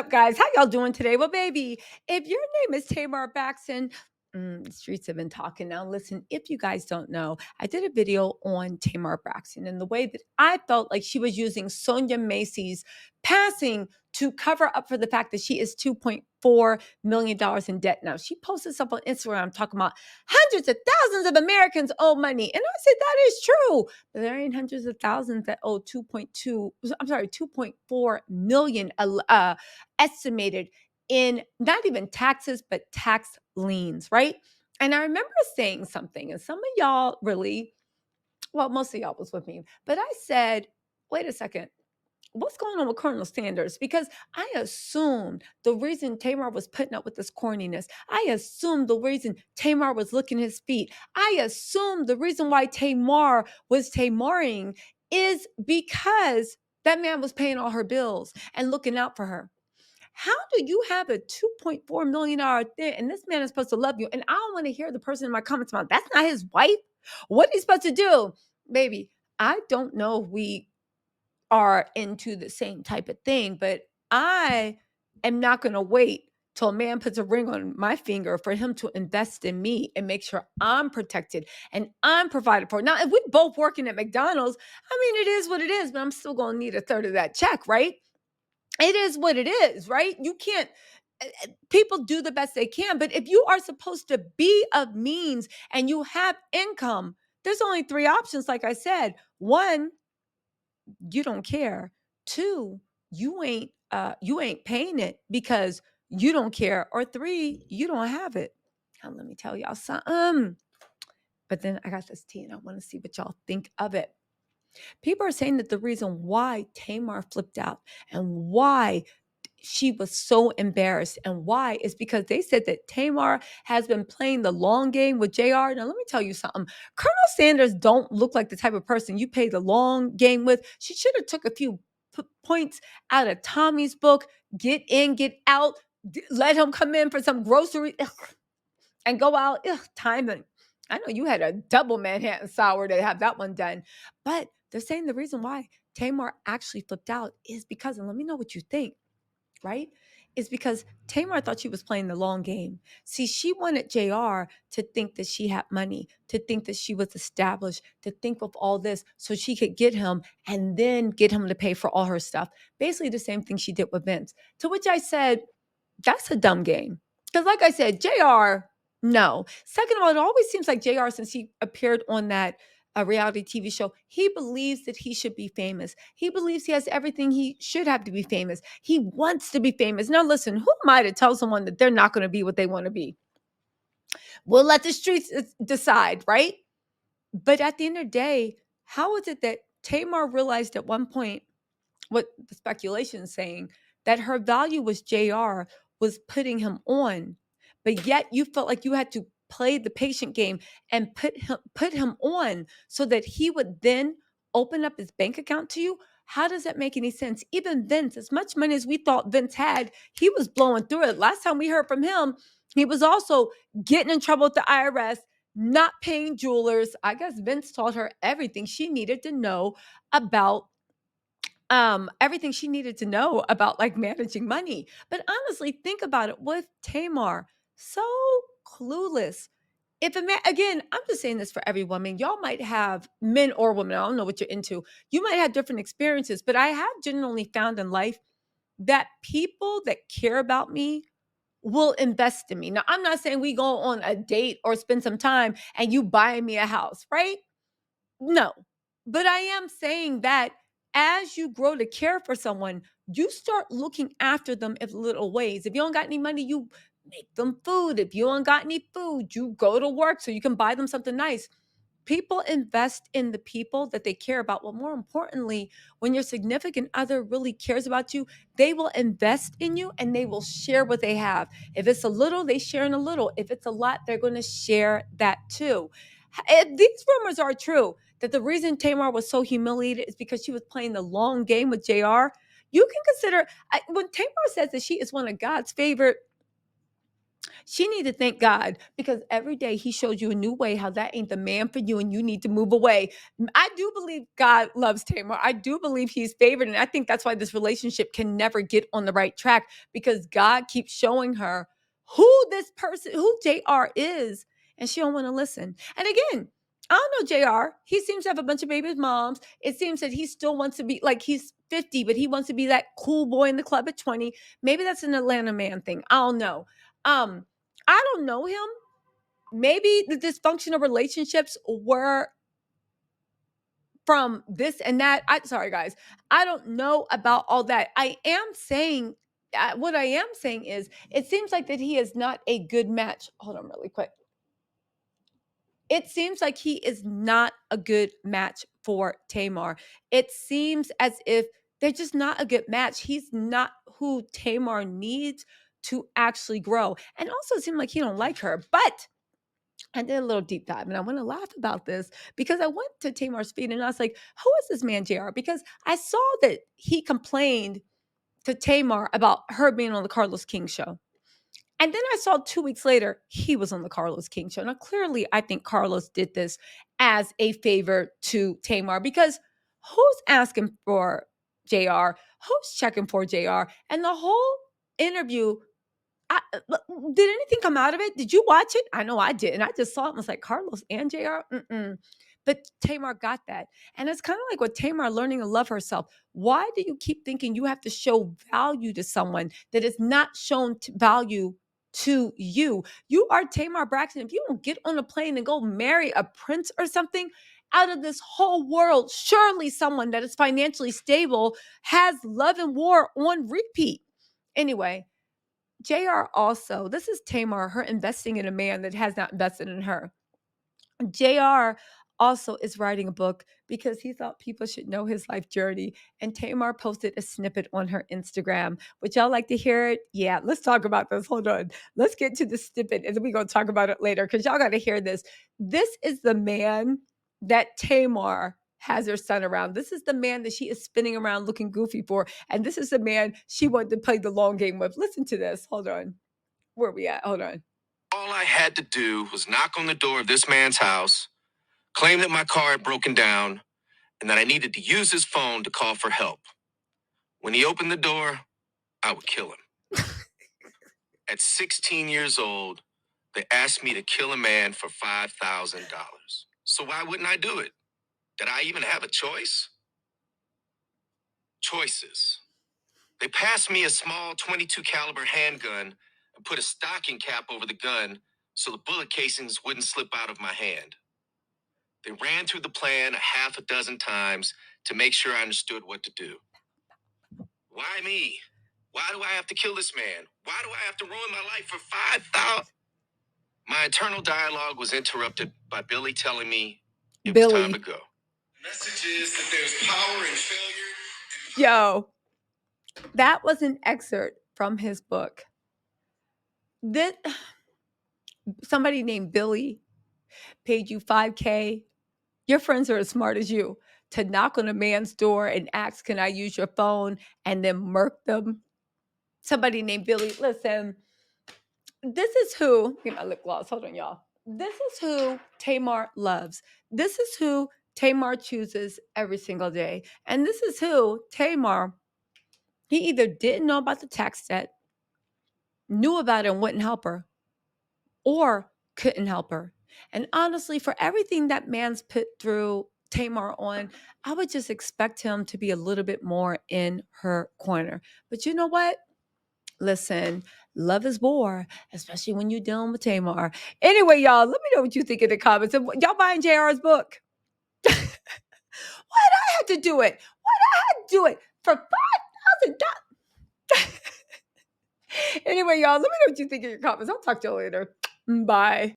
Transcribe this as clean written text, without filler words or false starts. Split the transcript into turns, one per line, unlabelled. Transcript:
up, guys? How y'all doing today? Well, baby, if your name is Tamar Baxton, the streets have been talking now. Listen, if you guys don't know, I did a video on Tamar Braxton and the way that I felt like she was using Sonia Macy's passing to cover up for the fact that she is $2.4 million in debt now. She posted stuff on Instagram talking about hundreds of thousands of Americans owe money. And I said, that is true. But there ain't hundreds of thousands that owe 2.4 million estimated in not even taxes, but tax liens, right? And I remember saying something, and some of y'all really, well, most of y'all was with me, but I said, wait a second, what's going on with Colonel Sanders? Because I assumed the reason Tamar was putting up with this corniness, I assumed the reason Tamar was licking his feet, I assumed the reason why Tamar was Tamaring is because that man was paying all her bills and looking out for her. How do you have a $2.4 million thing and this man is supposed to love you? And I don't want to hear the person in my comments about that's not his wife. What he's supposed to do? Baby, I don't know if we are into the same type of thing, but I am not going to wait till a man puts a ring on my finger for him to invest in me and make sure I'm protected and I'm provided for. Now, if we both working at McDonald's, I mean, it is what it is, but I'm still going to need a third of that check, right? It is what it is, right? You can't, people do the best they can, but if you are supposed to be of means and you have income, there's only three options, like I said. One, you don't care. Two, you ain't paying it because you don't care. Or three, you don't have it. Now let me tell y'all something. But then I got this tea and I want to see what y'all think of it. People are saying that the reason why Tamar flipped out and why she was so embarrassed and why is because they said that Tamar has been playing the long game with JR. Now, let me tell you something. Colonel Sanders don't look like the type of person you play the long game with. She should have took a few points out of Tommy's book, get in, get out, let him come in for some grocery and go out. Timing. I know you had a double Manhattan sour to have that one done, but they're saying the reason why Tamar actually flipped out is because, and let me know what you think, right? Is because Tamar thought she was playing the long game. See, she wanted JR to think that she had money, to think that she was established, to think of all this so she could get him and then get him to pay for all her stuff. Basically the same thing she did with Vince. To which I said, that's a dumb game. Because like I said, JR, no. Second of all, it always seems like JR, since he appeared on that a reality TV show, he believes that he should be famous. He believes he has everything he should have to be famous. He wants to be famous. Now, listen, who am I to tell someone that they're not going to be what they want to be? We'll let the streets decide, right? But at the end of the day, how is it that Tamar realized at one point what the speculation is saying, that her value was JR was putting him on, but yet you felt like you had to play the patient game and put him on so that he would then open up his bank account to you? How does that make any sense? Even Vince, as much money as we thought Vince had, he was blowing through it. Last time we heard from him, he was also getting in trouble with the IRS, not paying jewelers. I guess Vince taught her everything she needed to know about everything she needed to know about like managing money. But honestly, think about it with Tamar, so clueless. If a man, again, I'm just saying this for every woman. Y'all might have men or women. I don't know what you're into. You might have different experiences, but I have generally found in life that people that care about me will invest in me. Now, I'm not saying we go on a date or spend some time and you buy me a house, right? No. But I am saying that as you grow to care for someone, you start looking after them in little ways. If you don't got any money, you make them food. If you don't got any food, you go to work so you can buy them something nice. People invest in the people that they care about. Well, more importantly, when your significant other really cares about you, they will invest in you and they will share what they have. If it's a little, they share in a little. If it's a lot, they're going to share that too. If these rumors are true, that the reason Tamar was so humiliated is because she was playing the long game with JR, you can consider, when Tamar says that she is one of God's favorite She need to thank God because every day he showed you a new way how that ain't the man for you and you need to move away. I do believe God loves Tamar. I do believe he's favored. And I think that's why this relationship can never get on the right track because God keeps showing her who this person, who JR is, and she don't want to listen. And again, I don't know JR. He seems to have a bunch of baby moms. It seems that he still wants to be like he's 50, but he wants to be that cool boy in the club at 20. Maybe that's an Atlanta man thing. I don't know. Um, I don't know him. Maybe the dysfunctional relationships were from this and that. Sorry, guys. I don't know about all that. I am saying, what I am saying is, it seems like that he is not a good match. Hold on, really quick. It seems like he is not a good match for Tamar. It seems as if they're just not a good match. He's not who Tamar needs to actually grow. And also it seemed like he don't like her. But I did a little deep dive and I want to laugh about this because I went to Tamar's feed and I was like, who is this man, JR? Because I saw that he complained to Tamar about her being on the Carlos King show. And then I saw 2 weeks later, he was on the Carlos King show. Now, clearly, I think Carlos did this as a favor to Tamar because who's asking for JR? Who's checking for JR? And the whole interview, did anything come out of it? Did you watch it? I know I did. And I just saw it and was like, Carlos and JR? Mm-mm. But Tamar got that. And it's kind of like with Tamar learning to love herself. Why do you keep thinking you have to show value to someone that is not shown value to you? You are Tamar Braxton. If you don't get on a plane and go marry a prince or something out of this whole world, surely someone that is financially stable has Love and War on repeat. Anyway, JR also, this is Tamar, her investing in a man that has not invested in her. JR also is writing a book because he thought people should know his life journey. And Tamar posted a snippet on her Instagram. Would y'all like to hear it? Yeah, let's talk about this. Hold on. Let's get to the snippet and then we're going to talk about it later because y'all got to hear this. This is the man that Tamar has her son around. This is the man that she is spinning around looking goofy for. And this is the man she wanted to play the long game with. Listen to this. Hold on. Where are we at? Hold on.
All I had to do was knock on the door of this man's house, claim that my car had broken down, and that I needed to use his phone to call for help. When he opened the door, I would kill him. At 16 years old, they asked me to kill a man for $5,000. So why wouldn't I do it? Did I even have a choice? Choices. They passed me a small 22 caliber handgun and put a stocking cap over the gun so the bullet casings wouldn't slip out of my hand. They ran through the plan a half a dozen times to make sure I understood what to do. Why me? Why do I have to kill this man? Why do I have to ruin my life for 5,000? My internal dialogue was interrupted by Billy telling me it was time to go. The message is that there's power in failure.
Yo, that was an excerpt from his book. This, somebody named Billy paid you $5K. Your friends are as smart as you to knock on a man's door and ask, can I use your phone? And then murk them. Somebody named Billy, listen, this is who, get my lip gloss, hold on, y'all. This is who Tamar loves. This is who Tamar chooses every single day. And this is who Tamar, he either didn't know about the tax debt, knew about it and wouldn't help her, or couldn't help her. And honestly, for everything that man's put through Tamar on, I would just expect him to be a little bit more in her corner. But you know what? Listen, love is war, especially when you're dealing with Tamar. Anyway, y'all, let me know what you think in the comments. And y'all buying JR's book? Why did I have to do it? Why did I have to do it for $5,000? Anyway, y'all, let me know what you think in your comments. I'll talk to you later. Bye.